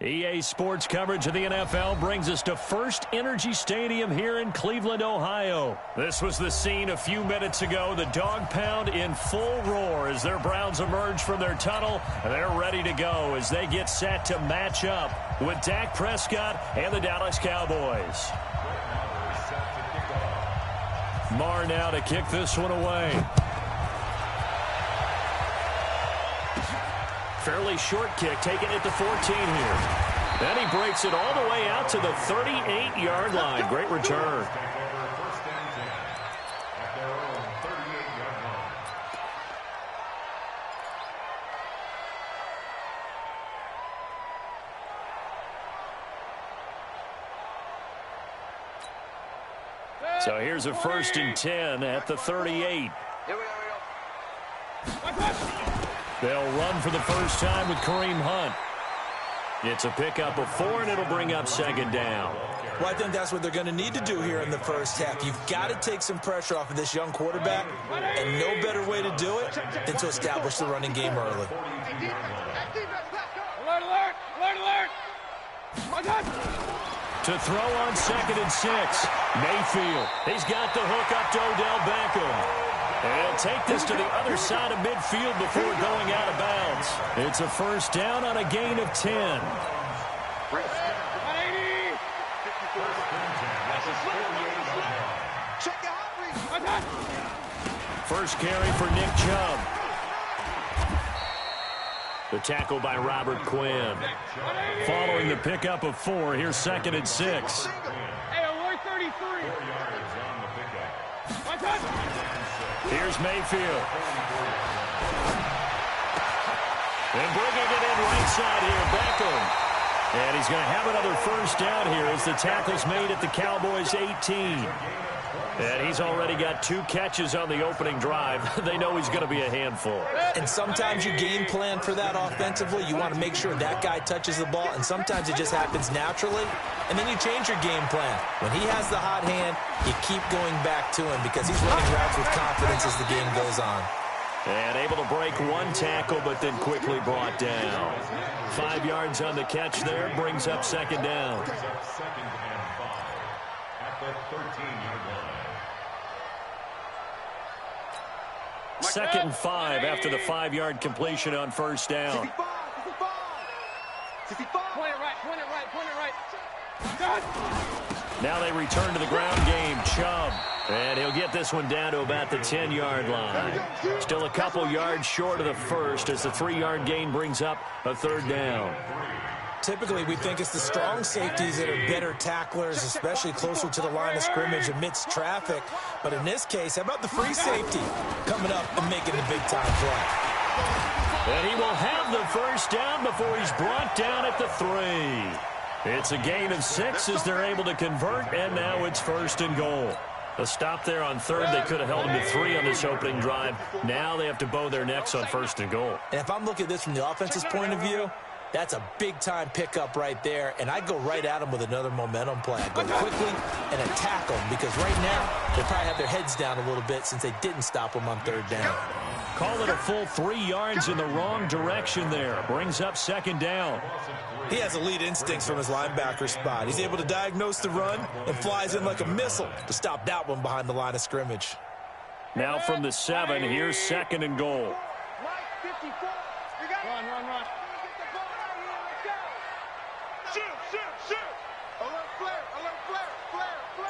EA Sports coverage of the NFL brings us to First Energy Stadium here in Cleveland, Ohio. This was the scene a few minutes ago. The dog pound in full roar as their Browns emerge from their tunnel. They're ready to go as they get set to match up with Dak Prescott and the Dallas Cowboys. Marr now to kick this one away. Fairly short kick, taking it to 14 here. Then he breaks it all the way out to the 38-yard line. Great return. So here's a 1st and 10 at the 38. They'll run for the first time with Kareem Hunt. It's a pickup of 4, and it'll bring up 2nd down. Well, I think that's what they're going to need to do here in the first half. You've got to take some pressure off of this young quarterback, and no better way to do it than to establish the running game early. Alert, alert, alert, alert. To throw on 2nd and 6. Mayfield. He's got the hook up to Odell Beckham. And he'll take this to the other side of midfield before going out of bounds. It's a 1st down on a gain of 10. First carry for Nick Chubb. The tackle by Robert Quinn. Following the pickup of 4, here's 2nd and 6. Hey, alert 33. Here's Mayfield. And bringing it in right side here, Beckham. And he's going to have another 1st down here as the tackle's made at the Cowboys' 18. And he's already got 2 catches on the opening drive. They know he's going to be a handful. And sometimes you game plan for that offensively. You want to make sure that guy touches the ball, and sometimes it just happens naturally. And then you change your game plan. When he has the hot hand, you keep going back to him because he's running routes with confidence as the game goes on. And able to break 1 tackle, but then quickly brought down. 5 yards on the catch there, brings up 2nd down. 2nd and 5 after the 5-yard completion on 1st down. Point it right, point it right, point it right. Now they return to the ground game. Chubb. And he'll get this one down to about the 10-yard line. Still a couple yards short of the 1st as the 3-yard gain brings up a 3rd down. Typically, we think it's the strong safeties that are better tacklers, especially closer to the line of scrimmage amidst traffic. But in this case, how about the free safety coming up and making the big-time play? And he will have the 1st down before he's brought down at the 3. It's a gain of 6 as they're able to convert, and now it's 1st and goal. A stop there on 3rd. They could have held him to 3 on this opening drive. Now they have to bow their necks on 1st and goal. And if I'm looking at this from the offense's point of view, that's a big-time pickup right there, and I go right at him with another momentum play. I go quickly and attack them because right now they probably have their heads down a little bit since they didn't stop them on 3rd down. Call it a full 3 yards in the wrong direction there. Brings up 2nd down. He has elite instincts from his linebacker spot. He's able to diagnose the run and flies in like a missile to stop that one behind the line of scrimmage. Now from the 7, here's 2nd and goal. Run, run, run.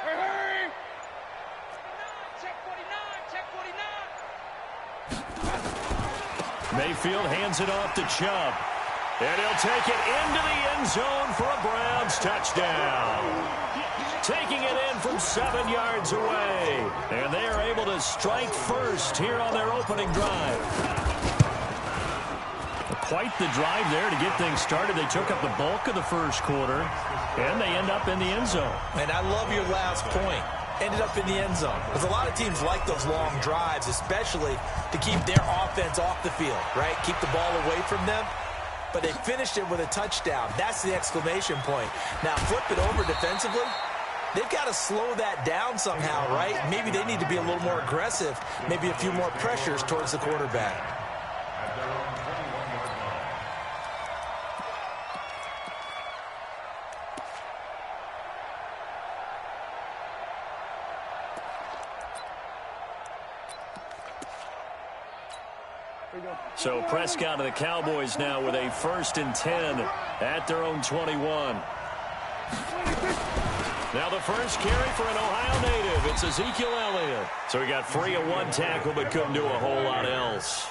Hurry! Check 49, check 49. Mayfield hands it off to Chubb. And he'll take it into the end zone for a Browns touchdown. Taking it in from 7 yards away. And they are able to strike first here on their opening drive. Quite the drive there to get things started. They took up the bulk of the 1st quarter, and they end up in the end zone. And I love your last point. Ended up in the end zone. Because a lot of teams like those long drives, especially to keep their offense off the field, right? Keep the ball away from them. But they finished it with a touchdown. That's the exclamation point. Now flip it over defensively. They've got to slow that down somehow, right? Maybe they need to be a little more aggressive. Maybe a few more pressures towards the quarterback. So Prescott and the Cowboys now with a 1st and 10 at their own 21. Now the first carry for an Ohio native. It's Ezekiel Elliott. So he got free of one tackle but couldn't do a whole lot else.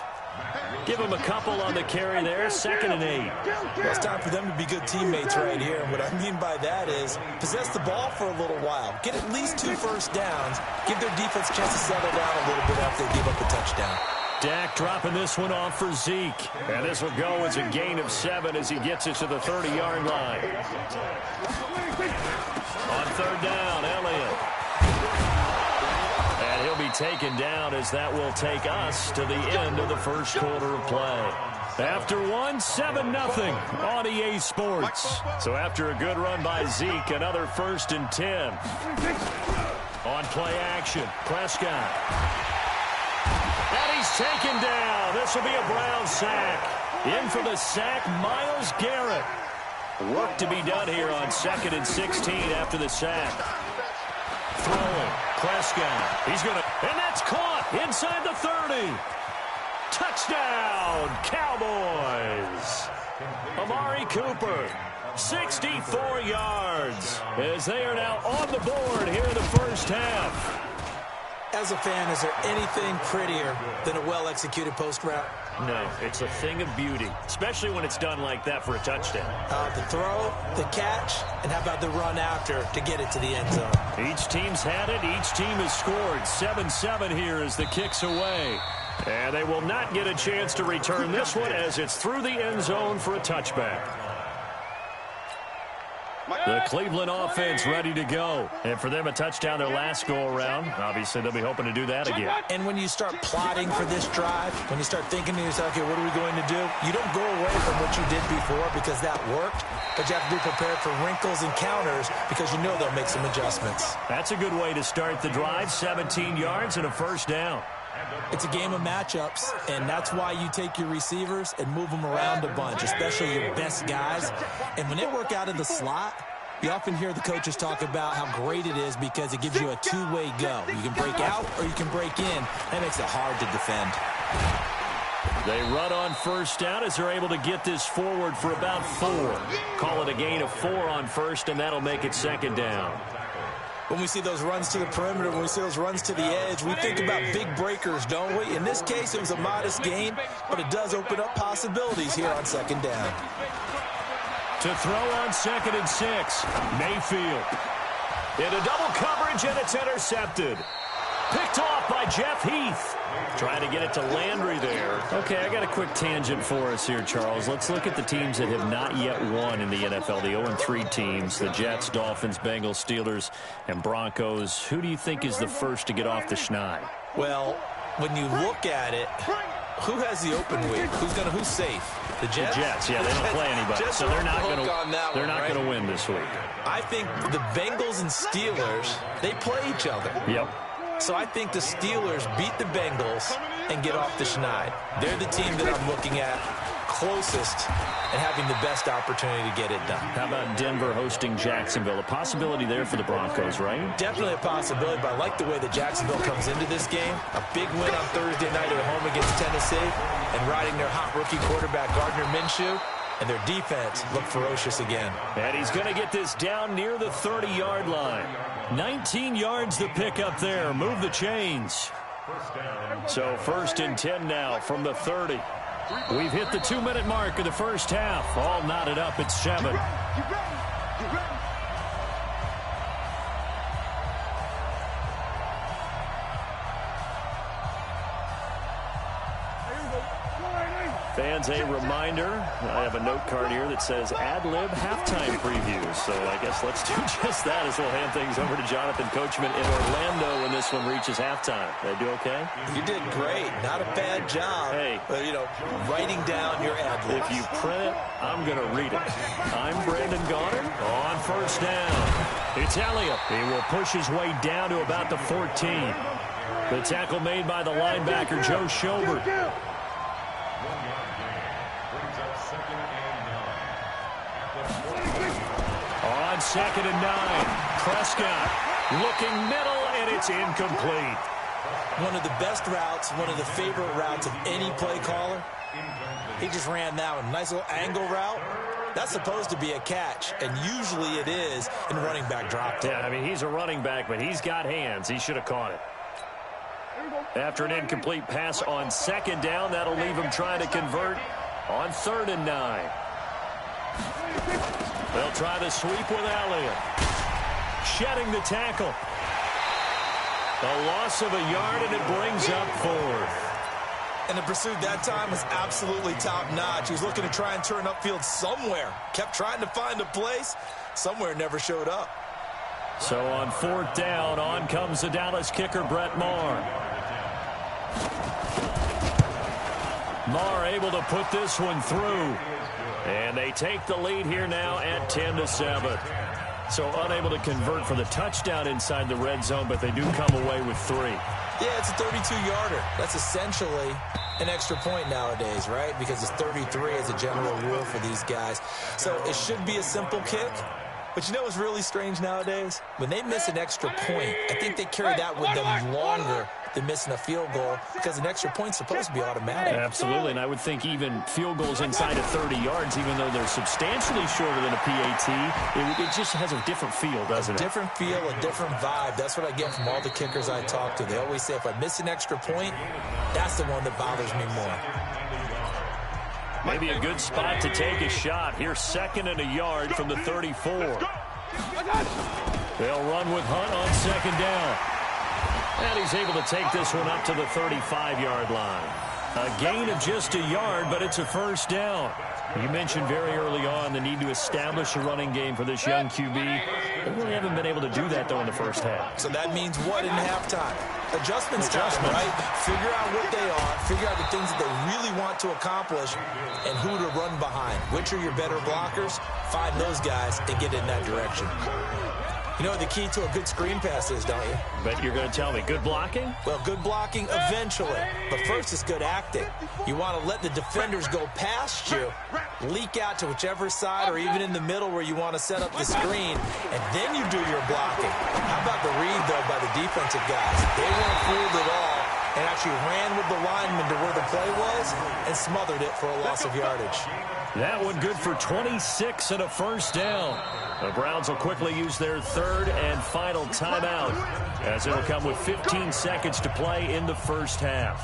Give him a couple on the carry there. 2nd and 8. Well, it's time for them to be good teammates right here. And what I mean by that is possess the ball for a little while. Get at least 2 first downs. Give their defense a chance to settle down a little bit after they give up a touchdown. Dak dropping this one off for Zeke. And this will go as a gain of 7 as he gets it to the 30-yard line. On 3rd down, Elliott. And he'll be taken down as that will take us to the end of the first quarter of play. After 7-0 on EA Sports. So after a good run by Zeke, another 1st and 10. On play action, Prescott. And he's taken down. This will be a Brown sack. In for the sack, Myles Garrett. Work to be done here on 2nd and 16 after the sack. Throwing, Prescott. He's going to, and that's caught inside the 30. Touchdown, Cowboys. Amari Cooper, 64 yards, as they are now on the board here in the first half. As a fan, is there anything prettier than a well-executed post route? No, it's a thing of beauty, especially when it's done like that for a touchdown. The throw, the catch, and how about the run after to get it to the end zone? Each team's had it. Each team has scored. 7-7 here as the kick's away. And they will not get a chance to return this one as it's through the end zone for a touchback. The Cleveland offense ready to go. And for them, a touchdown their last go-around. Obviously, they'll be hoping to do that again. And when you start plotting for this drive, when you start thinking to yourself, okay, what are we going to do? You don't go away from what you did before because that worked, but you have to be prepared for wrinkles and counters because you know they'll make some adjustments. That's a good way to start the drive. 17 yards and a 1st down. It's a game of matchups, and that's why you take your receivers and move them around a bunch, especially your best guys. And when they work out of the slot, you often hear the coaches talk about how great it is because it gives you a two-way go. You can break out or you can break in. That makes it hard to defend. They run on 1st down as they're able to get this forward for about 4. Call it a gain of 4 on 1st, and that'll make it 2nd down. When we see those runs to the perimeter, when we see those runs to the edge, we think about big breakers, don't we? In this case, it was a modest gain, but it does open up possibilities here on 2nd down. To throw on 2nd and 6, Mayfield. Into double coverage, and it's intercepted. Picked off by Jeff Heath. Trying to get it to Landry there. Okay, I got a quick tangent for us here, Charles. Let's look at the teams that have not yet won in the NFL. The 0-3 teams, the Jets, Dolphins, Bengals, Steelers, and Broncos. Who do you think is the first to get off the schneid? Well, when you look at it, who has the open week? Who's safe? The Jets? The Jets, yeah, they don't play anybody, so they're not going to win this week. I think the Bengals and Steelers, they play each other. Yep. So I think the Steelers beat the Bengals and get off the schneid. They're the team that I'm looking at closest and having the best opportunity to get it done. How about Denver hosting Jacksonville? A possibility there for the Broncos, right? Definitely a possibility, but I like the way that Jacksonville comes into this game. A big win on Thursday night at home against Tennessee and riding their hot rookie quarterback Gardner Minshew. And their defense looked ferocious again. And he's going to get this down near the 30-yard line. 19 yards the pick up there. Move the chains. So 1st and 10 now from the 30. We've hit the 2-minute mark of the first half. All knotted up at 7. Fans, a reminder, I have a note card here that says ad-lib halftime previews. So I guess let's do just that as we'll hand things over to Jonathan Coachman in Orlando when this one reaches halftime. Did I do okay? You did great. Not a bad job. Hey. But, writing down your ad-libs. If you print it, I'm going to read it. I'm Brandon Goddard on 1st down. It's Elliott. He will push his way down to about the 14. The tackle made by the linebacker, Joe Schobert. On 2nd and 9, Prescott looking middle, and it's incomplete. One of the best routes, one of the favorite routes of any play caller. He just ran that one. Nice little angle route. That's supposed to be a catch, and usually it is in running back drop. Yeah, I mean, he's a running back, but he's got hands. He should have caught it. After an incomplete pass on second down, that'll leave him trying to convert on 3rd and 9. They'll try the sweep with Elliott. Shedding the tackle. A loss of a yard, and it brings up 4th. And the pursuit that time was absolutely top-notch. He was looking to try and turn upfield somewhere. Kept trying to find a place. Somewhere never showed up. So on 4th down, on comes the Dallas kicker, Brett Maher. Maher able to put this one through. And they take the lead here now at 10-7. So unable to convert for the touchdown inside the red zone, but they do come away with 3. Yeah, it's a 32-yarder. That's essentially an extra point nowadays, right? Because it's 33 as a general rule for these guys. So it should be a simple kick. But you know what's really strange nowadays? When they miss an extra point, I think they carry that with them longer than missing a field goal because an extra point's supposed to be automatic. Absolutely, and I would think even field goals inside of 30 yards, even though they're substantially shorter than a PAT, it just has a different feel, doesn't it? A different feel, a different vibe. That's what I get from all the kickers I talk to. They always say if I miss an extra point, that's the one that bothers me more. Maybe a good spot to take a shot. Here's 2nd and a yard from the 34. They'll run with Hunt on 2nd down. And he's able to take this one up to the 35-yard line. A gain of just a yard, but it's a 1st down. You mentioned very early on the need to establish a running game for this young QB. They really haven't been able to do that, though, in the first half. So that means what in halftime? Adjustments time, right? Figure out what they are, figure out the things that they really want to accomplish, and who to run behind. Which are your better blockers? Find those guys and get in that direction. You know what the key to a good screen pass is, don't you? But you're going to tell me, good blocking? Well, good blocking eventually. But first is good acting. You want to let the defenders go past you, leak out to whichever side or even in the middle where you want to set up the screen, and then you do your blocking. How about the read, though, by the defensive guys? They weren't fooled at all and actually ran with the lineman to where the play was and smothered it for a loss of yardage. That one good for 26 and a 1st down. The Browns will quickly use their 3rd and final timeout as it'll come with 15 seconds to play in the first half.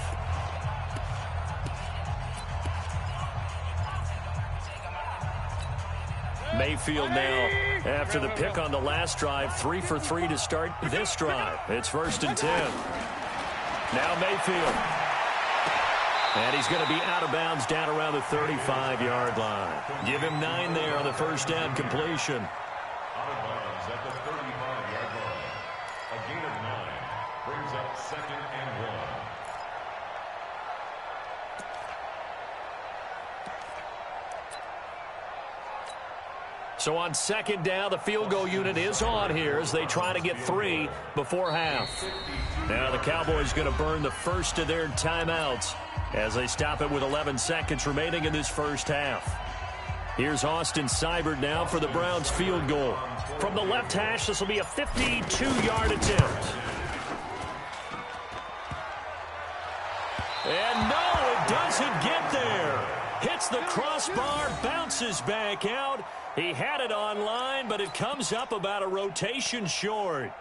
Mayfield now after the pick on the last drive, 3 for 3 to start this drive. It's 1st and 10. Now Mayfield. And he's going to be out of bounds down around the 35-yard line. Give him 9 there on the 1st down completion. Out of bounds at the 35-yard line. A gain of 9 brings up 2nd and 1. So on 2nd down, the field goal unit is on here as they try to get 3 before half. Now the Cowboys going to burn the first of their timeouts as they stop it with 11 seconds remaining in this first half. Here's Austin Seibert now for the Browns field goal. From the left hash, this will be a 52-yard attempt. And no, it doesn't get there. Hits the crossbar, bounces back out. He had it on line, but it comes up about a rotation short.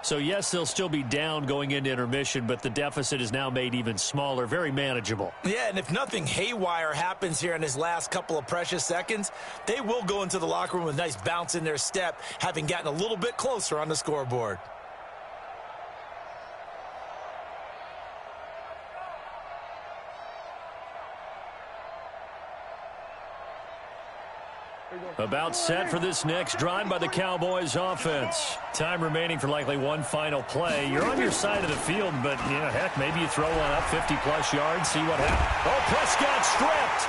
So, yes, they'll still be down going into intermission, but the deficit is now made even smaller, very manageable. Yeah, and if nothing haywire happens here in his last couple of precious seconds, they will go into the locker room with a nice bounce in their step, having gotten a little bit closer on the scoreboard. About set for this next drive by the Cowboys offense. Time remaining for likely one final play. You're on your side of the field, but, yeah, heck, maybe you throw one up 50-plus yards, see what happens. Oh, Prescott stripped.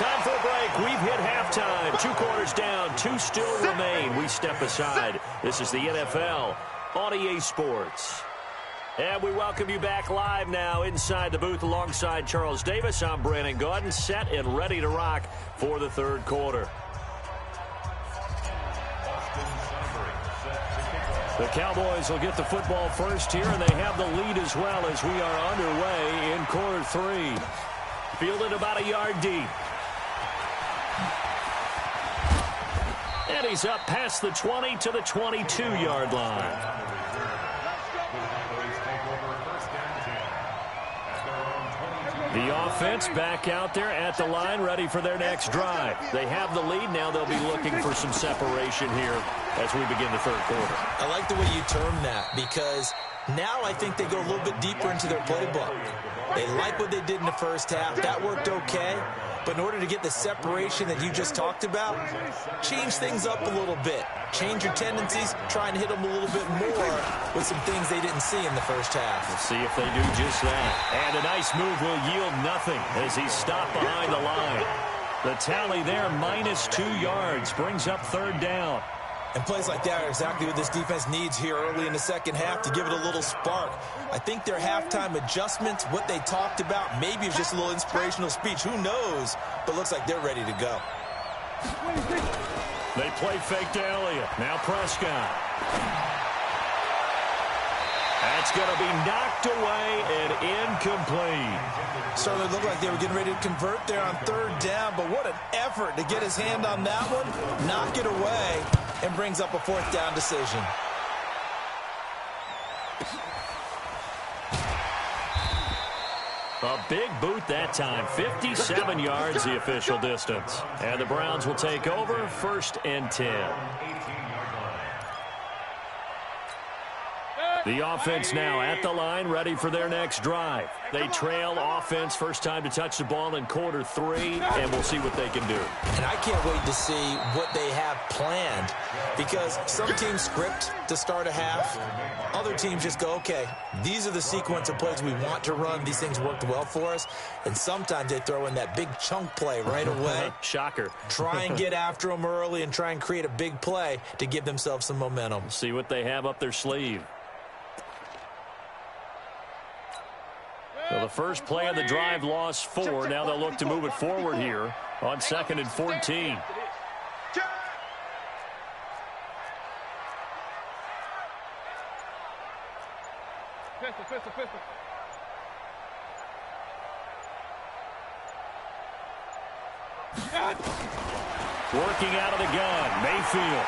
Time for a break. We've hit halftime. 2 quarters down, 2 still remain. We step aside. This is the NFL on EA Sports. And we welcome you back live now inside the booth alongside Charles Davis. I'm Brandon Gaudin, set and ready to rock for the third quarter. The Cowboys will get the football first here, and they have the lead as well as we are underway in quarter 3. Fielded about a yard deep. And he's up past the 20 to the 22-yard line. The offense back out there at the line, ready for their next drive. They have the lead. Now they'll be looking for some separation here as we begin the third quarter. I like the way you term that, because now I think they go a little bit deeper into their playbook. They like what they did in the first half. That worked okay. But in order to get the separation that you just talked about, change things up a little bit. Change your tendencies, try and hit them a little bit more with some things they didn't see in the first half. We'll see if they do just that. And a nice move will yield nothing as he's stopped behind the line. The tally there, -2 yards, brings up third down. And plays like that are exactly what this defense needs here early in the second half to give it a little spark. I think their halftime adjustments, what they talked about, maybe it's just a little inspirational speech. Who knows? But looks like they're ready to go. They play fake to Elliott. Now Prescott. That's going to be knocked away and incomplete. Certainly looked like they were getting ready to convert there on third down, but what an effort to get his hand on that one, knock it away, and brings up a fourth down decision. A big boot that time. 57 yards the official distance. And the Browns will take over, 1st and 10. The offense now at the line, ready for their next drive. They trail offense, first time to touch the ball in quarter 3, and we'll see what they can do. And I can't wait to see what they have planned, because some teams script to start a half. Other teams just go, okay, these are the sequence of plays we want to run. These things worked well for us. And sometimes they throw in that big chunk play right away. Shocker. Try and get after them early and try and create a big play to give themselves some momentum. See what they have up their sleeve. So the first play of the drive lost 4. Now they'll look to move it forward here on 2nd and 14. Pistol. Working out of the gun, Mayfield.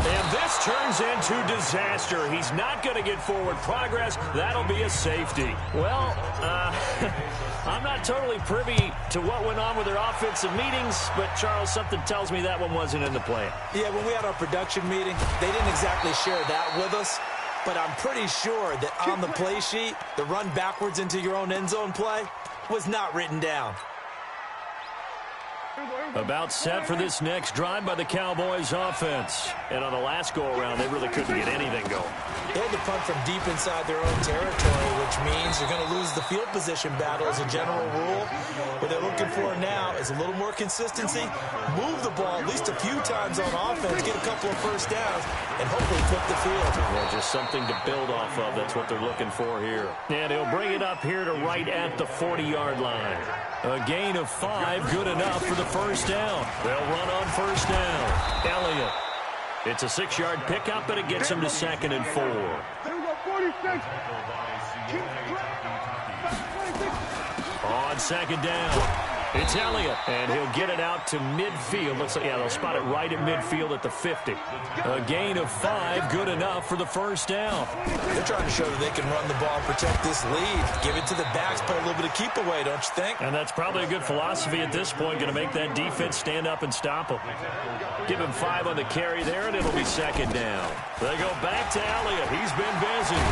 And this turns into disaster. He's not going to get forward progress. That'll be a safety. Well, I'm not totally privy to what went on with their offensive meetings, but, Charles, something tells me that one wasn't in the plan. Yeah, when we had our production meeting, they didn't exactly share that with us, but I'm pretty sure that on the play sheet, the run backwards into your own end zone play was not written down. About set for this next drive by the Cowboys offense. And on the last go-around, they really couldn't get anything going. They had to punt from deep inside their own territory, which means you're going to lose the field position battle as a general rule. What they're looking for now is a little more consistency, move the ball at least a few times on offense, get a couple of first downs, and hopefully flip the field. Well, just something to build off of. That's what they're looking for here. And he'll bring it up here to right at the 40-yard line. A gain of 5, good enough for the first down. They'll run on first down. Elliott. It's a 6-yard pickup, and it gets him to 2nd and 4. On 2nd down, it's Elliott, and he'll get it out to midfield. Looks like, yeah, they'll spot it right at midfield at the 50. A gain of 5, good enough for the first down. They're trying to show that they can run the ball and protect this lead. Give it to the backs, play a little bit of keep away, don't you think? And that's probably a good philosophy at this point, going to make that defense stand up and stop them. Give him 5 on the carry there, and it'll be 2nd down. They go back to Elliott. He's been busy.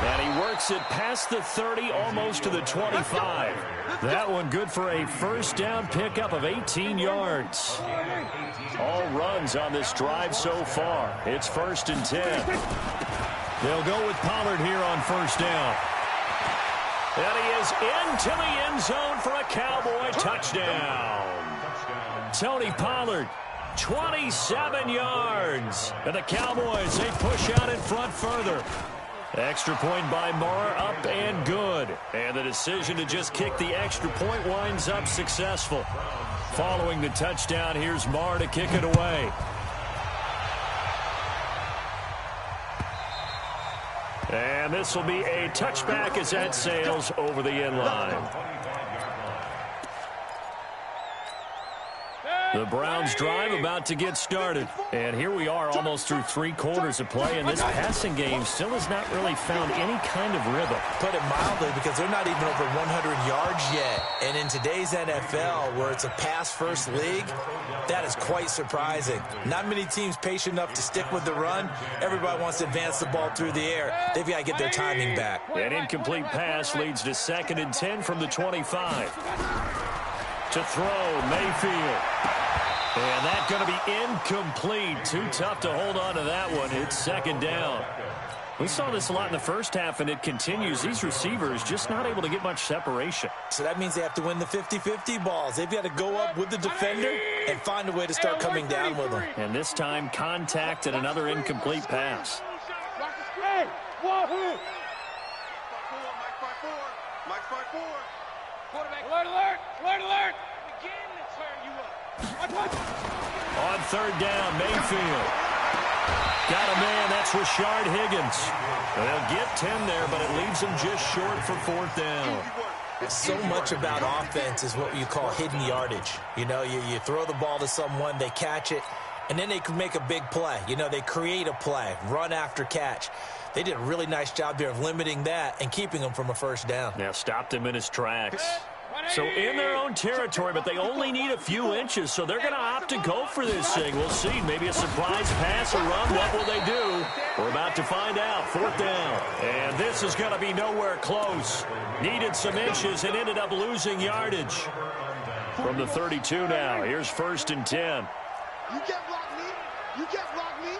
And he works it past the 30, almost to the 25. That one good for a first down pickup of 18 yards. All runs on this drive so far. It's 1st and 10. They'll go with Pollard here on first down. And he is into the end zone for a Cowboy touchdown. Tony Pollard, 27 yards. And the Cowboys, they push out in front further. Extra point by Marr, up and good. And the decision to just kick the extra point winds up successful. Following the touchdown, here's Marr to kick it away. And this will be a touchback as that sails over the end line. The Browns drive about to get started. And here we are almost through 3 quarters of play, and this passing game still has not really found any kind of rhythm. Put it mildly, because they're not even over 100 yards yet. And in today's NFL, where it's a pass-first league, that is quite surprising. Not many teams patient enough to stick with the run. Everybody wants to advance the ball through the air. They've got to get their timing back. An incomplete pass leads to 2nd and 10 from the 25. To throw, Mayfield. And that's going to be incomplete. Too tough to hold on to that one. It's 2nd down. We saw this a lot in the first half, and it continues. These receivers just not able to get much separation. So that means they have to win the 50-50 balls. They've got to go up with the defender and find a way to start coming down with them. And this time, contact and another incomplete pass. Hey, Wahoo! Mike 5-4. Quarterback. Alert, alert! Alert, alert! Begin to tear you up. On 3rd down, Mayfield. Got a man, that's Rashard Higgins. They'll get 10 there, but it leaves them just short for 4th down. So much about offense is what you call hidden yardage. You know, you throw the ball to someone, they catch it, and then they can make a big play. You know, they create a play, run after catch. They did a really nice job there of limiting that and keeping him from a 1st down. Now stopped him in his tracks. So in their own territory, but they only need a few inches, so they're going to opt to go for this thing. We'll see. Maybe a surprise pass or run. What will they do? We're about to find out. 4th down. And this is going to be nowhere close. Needed some inches and ended up losing yardage. From the 32 now, here's 1st and 10. You can't block me. You can't block me.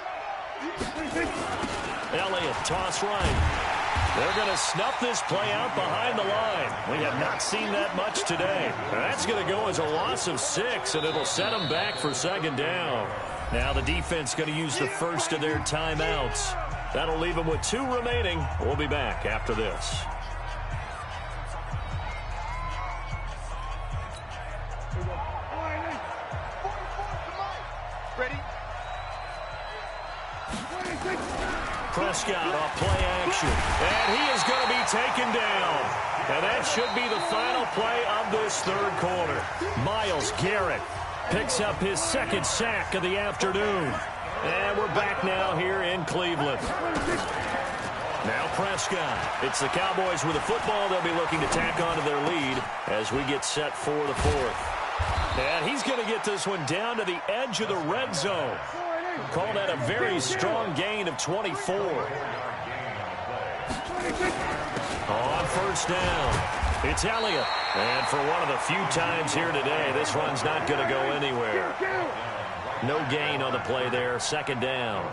Elliott, toss right. They're going to snuff this play out behind the line. We have not seen that much today. That's going to go as a loss of 6, and it'll set them back for 2nd down. Now the defense going to use the first of their timeouts. That'll leave them with 2 remaining. We'll be back after this. Ready? Prescott off play action. And he is going to be taken down. And that should be the final play of this 3rd quarter. Myles Garrett picks up his 2nd sack of the afternoon. And we're back now here in Cleveland. Now Prescott. It's the Cowboys with the football. They'll be looking to tack on to their lead as we get set for the 4th. And he's going to get this one down to the edge of the red zone. Call that a very strong gain of 24. On 1st down, it's Elliott. And for one of the few times here today, this run's not going to go anywhere. No gain on the play there, 2nd down.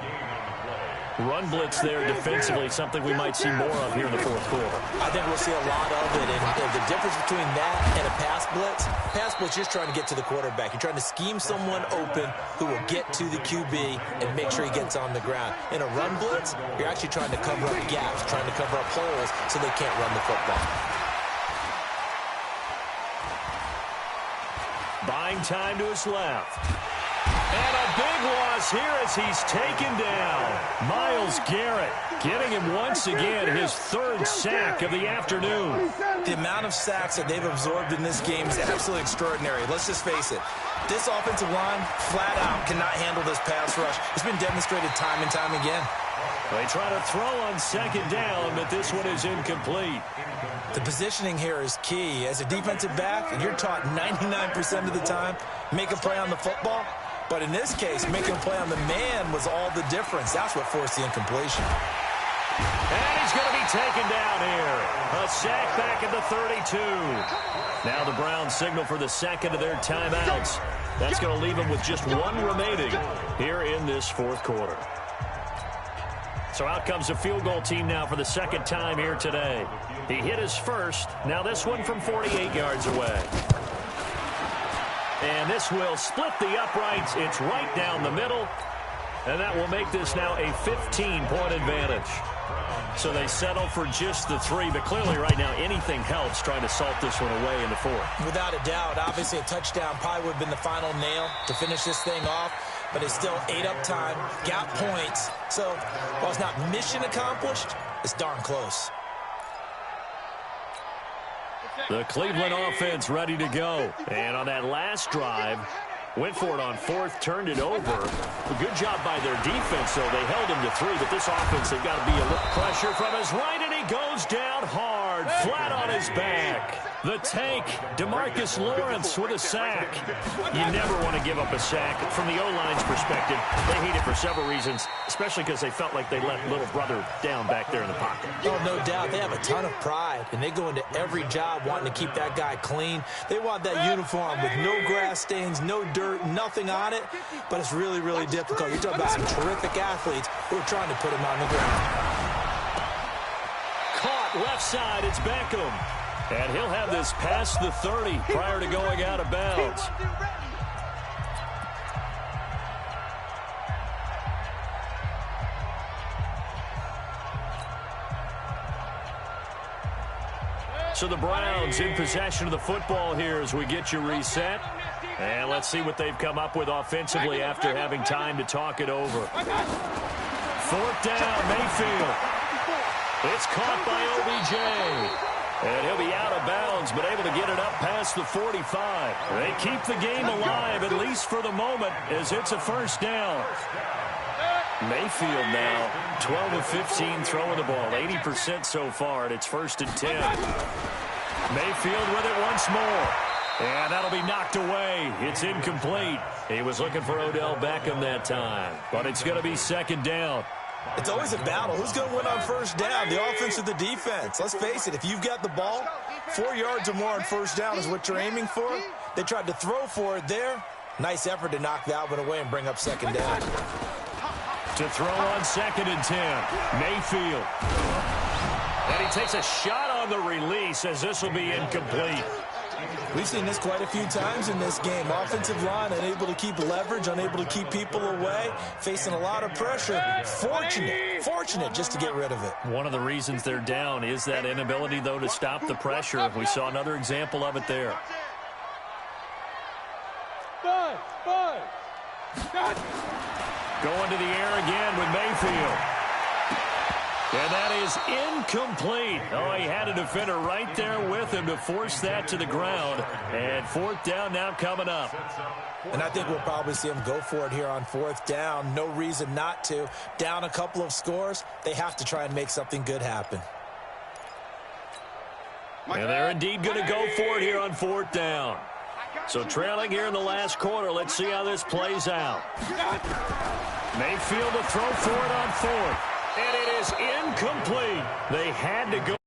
Run blitz there defensively, something we might see more of here in the 4th quarter. I think we'll see a lot of it, and the difference between that and a pass blitz, you're just trying to get to the quarterback. You're trying to scheme someone open who will get to the QB and make sure he gets on the ground. In a run blitz, you're actually trying to cover up gaps, trying to cover up holes so they can't run the football. Buying time to his left. And a big loss here as he's taken down. Myles Garrett getting him once again his 3rd sack of the afternoon. The amount of sacks that they've absorbed in this game is absolutely extraordinary. Let's just face it. This offensive line, flat out, cannot handle this pass rush. It's been demonstrated time and time again. They try to throw on 2nd down, but this one is incomplete. The positioning here is key. As a defensive back, you're taught 99% of the time, make a play on the football. But in this case, making a play on the man was all the difference. That's what forced the incompletion. And he's going to be taken down here. A sack back at the 32. Now the Browns signal for the 2nd of their timeouts. That's going to leave them with just 1 remaining here in this 4th quarter. So out comes the field goal team now for the 2nd time here today. He hit his first. Now this one from 48 yards away. And this will split the uprights. It's right down the middle. And that will make this now a 15-point advantage. So they settle for just the 3. But clearly right now anything helps trying to salt this one away in the 4th. Without a doubt, obviously a touchdown probably would have been the final nail to finish this thing off. but they still ate up time, got points. So while it's not mission accomplished, it's darn close. The Cleveland offense ready to go. And on that last drive, went for it on fourth, turned it over. A good job by their defense, though. They held him to 3, but this offense, they've got to be a little pressure from his right, and he goes down hard, flat on his back. The tank, DeMarcus Lawrence with a sack. You never want to give up a sack. From the O-line's perspective, they hate it for several reasons, especially because they felt like they let little brother down back there in the pocket. Oh, no doubt. They have a ton of pride, and they go into every job wanting to keep that guy clean. They want that uniform with no grass stains, no dirt, nothing on it, but it's really, really difficult. You're talking about some terrific athletes who are trying to put him on the ground. Caught left side, it's Beckham. And he'll have this past the 30 prior to going out of bounds. So the Browns in possession of the football here as we get you reset. And let's see what they've come up with offensively after having time to talk it over. 4th down, Mayfield. It's caught by OBJ. And he'll be out of bounds, but able to get it up past the 45. They keep the game alive, at least for the moment, as it's a 1st down. Mayfield now, 12 of 15 throwing the ball, 80% so far, and it's 1st and 10. Mayfield with it once more. And that'll be knocked away. It's incomplete. He was looking for Odell Beckham that time, but it's going to be 2nd down. It's always a battle. Who's going to win on 1st down, the offense or the defense? Let's face it, if you've got the ball, 4 yards or more on 1st down is what you're aiming for. They tried to throw for it there. Nice effort to knock that one away and bring up 2nd down. To throw on 2nd and 10, Mayfield. And he takes a shot on the release as this will be incomplete. We've seen this quite a few times in this game. Offensive line unable to keep leverage, unable to keep people away, facing a lot of pressure. Fortunate just to get rid of it. One of the reasons they're down is that inability, though, to stop the pressure. We saw another example of it there. Going to the air again with Mayfield. And that is incomplete. Oh, he had a defender right there with him to force that to the ground. And 4th down now coming up. And I think we'll probably see him go for it here on 4th down. No reason not to. Down a couple of scores, they have to try and make something good happen. And they're indeed going to go for it here on 4th down. So trailing here in the last quarter, let's see how this plays out. Mayfield to throw for it on 4th. And it is incomplete. They had to go.